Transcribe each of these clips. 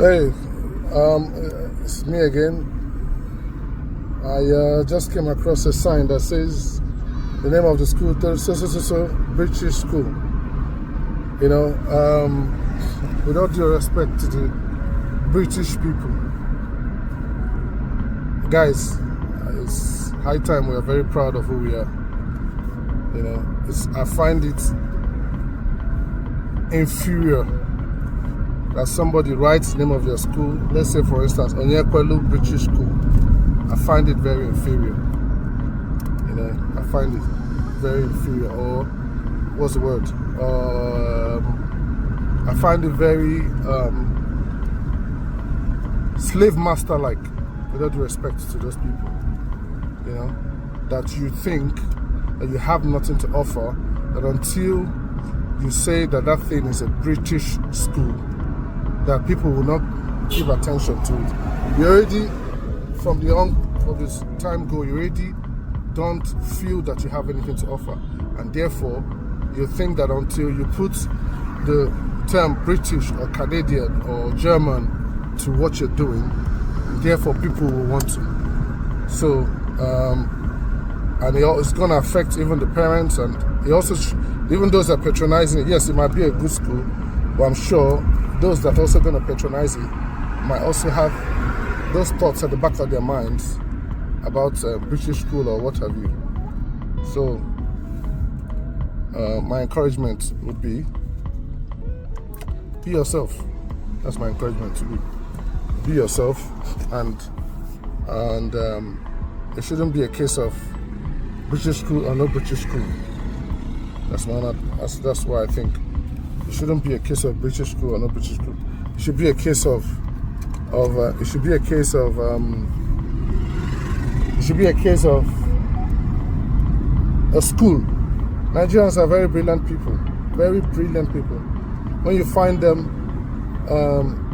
Hey, it's me again. I just came across a sign that says the name of the school, British school. You know, with all due respect to the British people, guys, it's high time we are very proud of who we are. You know, I find it inferior that somebody writes the name of their school. Let's say, for instance, Onyekwelu British School. I find it very inferior. You know, I find it very inferior. Or what's the word? I find it very slave master-like. With all due respect to those people, you know, that you think that you have nothing to offer, that until you say that that thing is a British school, that people will not give attention to it. You already, from this time go, you already don't feel that you have anything to offer, and therefore you think that until you put the term British or Canadian or German to what you're doing, therefore people will want to. So, and it's going to affect even the parents, and it also, even those that are patronizing it. Yes, it might be a good school, but I'm sure those that are also going to patronize it might also have those thoughts at the back of their minds about British school or what have you. So my encouragement would be yourself. That's my encouragement to be yourself, and it shouldn't be a case of British school or no British school. That's why I think it shouldn't be a case of British school or no British school. It should be a case of a school. Nigerians are very brilliant people. Very brilliant people. When you find them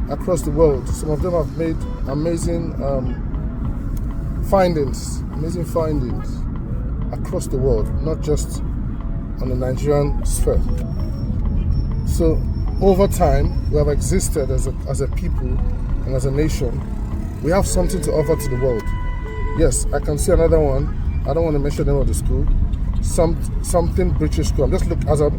across the world, some of them have made amazing findings across the world, not just on the Nigerian sphere. So over time, we have existed as a people and as a nation. We have something to offer to the world. Yes, I can see another one. I don't want to mention the name of the school. Something British school. I'm just looking as I'm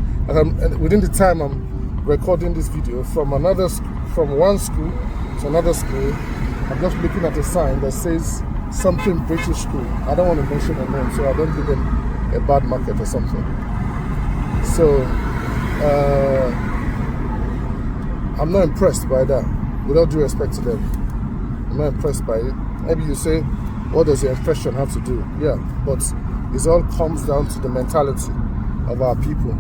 within the time I'm recording this video, from one school to another school. I'm just looking at a sign that says something British school. I don't want to mention a name, so I don't give them a bad market or something. So I'm not impressed by that, with all due respect to them. I'm not impressed by it. Maybe you say, what does the impression have to do? Yeah, but it all comes down to the mentality of our people.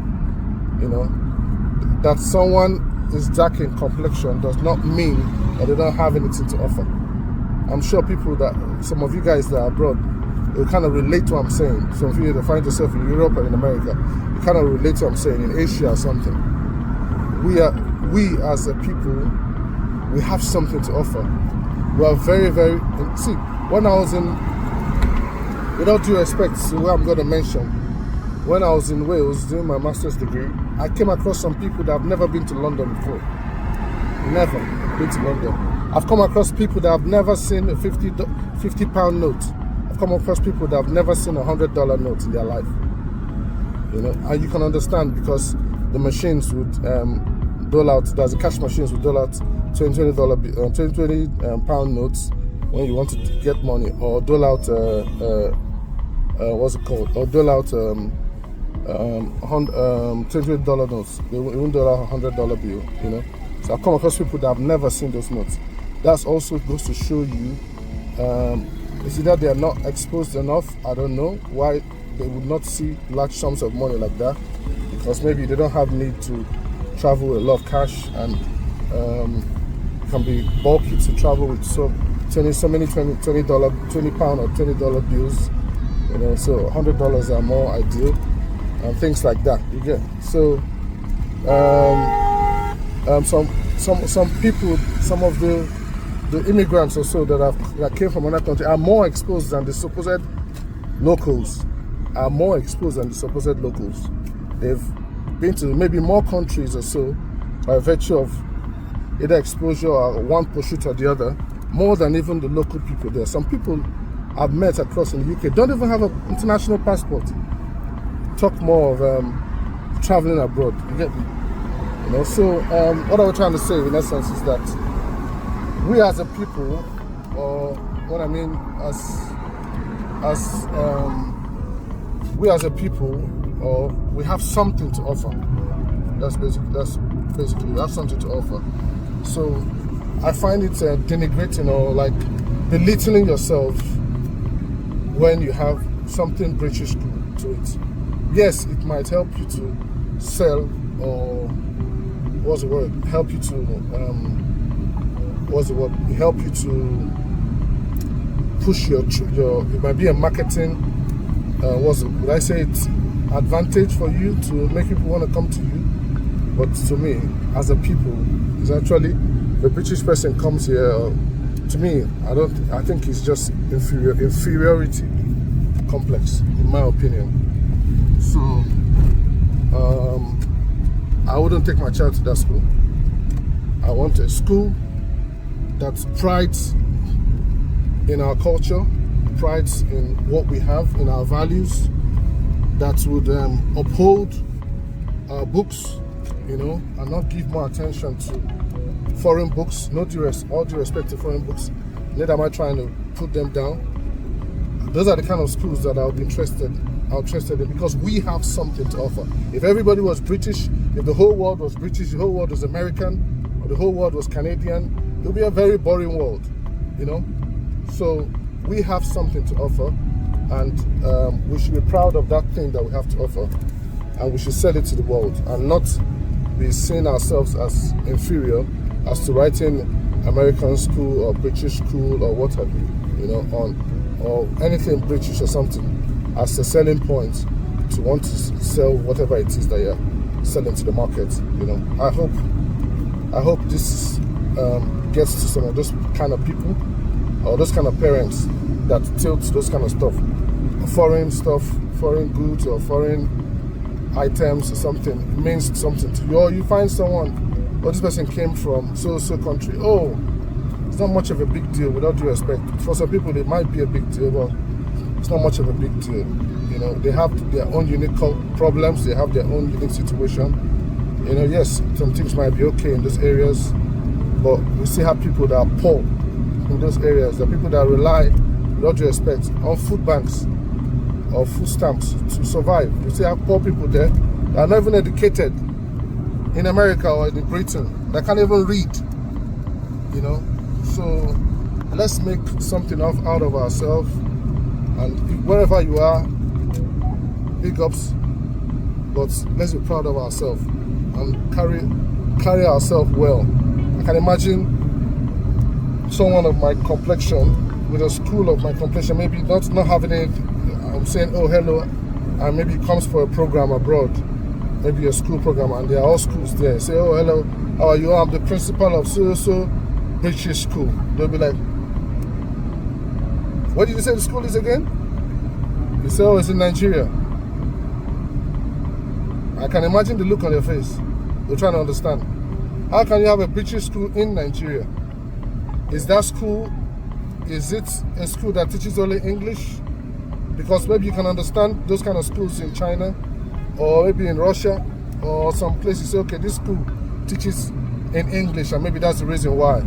You know, that someone is dark in complexion does not mean that they don't have anything to offer. I'm sure some of you guys that are abroad, you kind of relate to what I'm saying. Some of you that find yourself in Europe and in America, you kind of relate to what I'm saying, in Asia or something. We as a people, we have something to offer. We are very, very, see, when I was in, without due respect to what I'm going to mention, when I was in Wales doing my master's degree, I came across some people that have never been to London before. Never been to London. I've come across people that have never seen a 50 pound note. I've come across people that have never seen a $100 note in their life. You know, and you can understand, because the machines would dole out, there's the cash machines would dole out $20 pound notes when you want to get money, or dole out what's it called? Or dole out $20 notes. They won't dole out a $100 bill, you know. So I've come across people that have never seen those notes. That's also goes to show you, it's either they are not exposed enough. I don't know why they would not see large sums of money like that, because maybe they don't have need to travel with a lot of cash, and it can be bulky to travel with many £20 or $20 bills, you know. So $100 are more ideal, and things like that. You get so. Some people, some of the immigrants or so that came from another country are more exposed than the supposed locals. They've been to maybe more countries or so by virtue of either exposure or one pursuit or the other, more than even the local people there. Some people I've met across in the UK don't even have an international passport. Talk more of traveling abroad. You get me? You know. So what I was trying to say in essence is that we as a people, or what I mean we as a people, or we have something to offer. That's basically we have something to offer. So I find it denigrating or like belittling yourself when you have something British to it. Yes, it might help you to sell, or what's the word? Help you to help you to push your. It might be a marketing. Would I say it's advantage for you to make people want to come to you? But to me, as a people, it's actually the British person comes here. To me, I think it's just inferiority complex, in my opinion. So I wouldn't take my child to that school. I want a school that prides in our culture, prides in what we have, in our values, that would uphold our books, you know, and not give more attention to foreign books. All due respect to foreign books. Neither am I trying to put them down. Those are the kind of schools that I'll be interested in, because we have something to offer. If everybody was British, if the whole world was British, the whole world was American, or the whole world was Canadian, it would be a very boring world, you know. So we have something to offer, and we should be proud of that thing that we have to offer, and we should sell it to the world, and not be seeing ourselves as inferior as to writing American school or British school or what have you, you know, or anything British or something as a selling point to want to sell whatever it is that you're selling to the market. You know, I hope this gets to some of those kind of people or those kind of parents that tilt those kind of stuff, foreign goods or foreign items or something. It means something to you. Or you find someone, oh, this person came from so country. Oh, it's not much of a big deal, without due respect. For some people, it might be a big deal, but it's not much of a big deal. You know, they have their own unique problems. They have their own unique situation. You know, yes, some things might be okay in those areas, but we still have people that are poor in those areas. The people that rely, without due respect, on food banks or food stamps to survive. We still have poor people there that are not even educated in America or in Britain, that can't even read. You know, so let's make something out of ourselves, and wherever you are, big ups, but let's be proud of ourselves and carry ourselves well. I can imagine someone of my complexion, with a school of my complexion, maybe not having it. I'm saying, oh, hello, and maybe comes for a program abroad, maybe a school program, and there are all schools there. Say, oh, hello, how are you? I'm the principal of so British school. They'll be like, what did you say the school is again? You say, oh, it's in Nigeria. I can imagine the look on your face. You're trying to understand. How can you have a British school in Nigeria? Is that school, is it a school that teaches only English? Because maybe you can understand those kind of schools in China, or maybe in Russia, or some places. Say, okay, this school teaches in English, and maybe that's the reason why.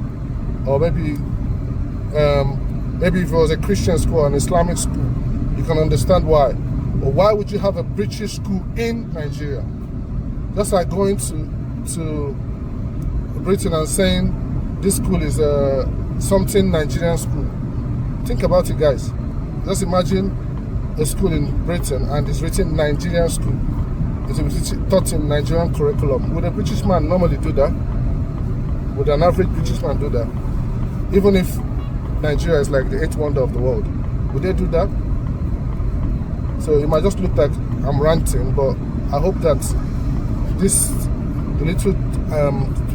Or maybe if it was a Christian school, an Islamic school, you can understand why. Or why would you have a British school in Nigeria? Just like going to Britain and saying this school is something Nigerian school. Think about it, guys. Just imagine a school in Britain and it's written Nigerian school. It's taught in Nigerian curriculum. Would a British man normally do that? Would an average British man do that? Even if Nigeria is like the eighth wonder of the world, would they do that? So it might just look like I'm ranting, but I hope that the little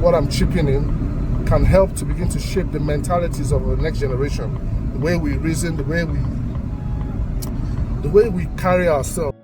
what I'm chipping in can help to begin to shape the mentalities of the next generation, the way we reason, the way we carry ourselves.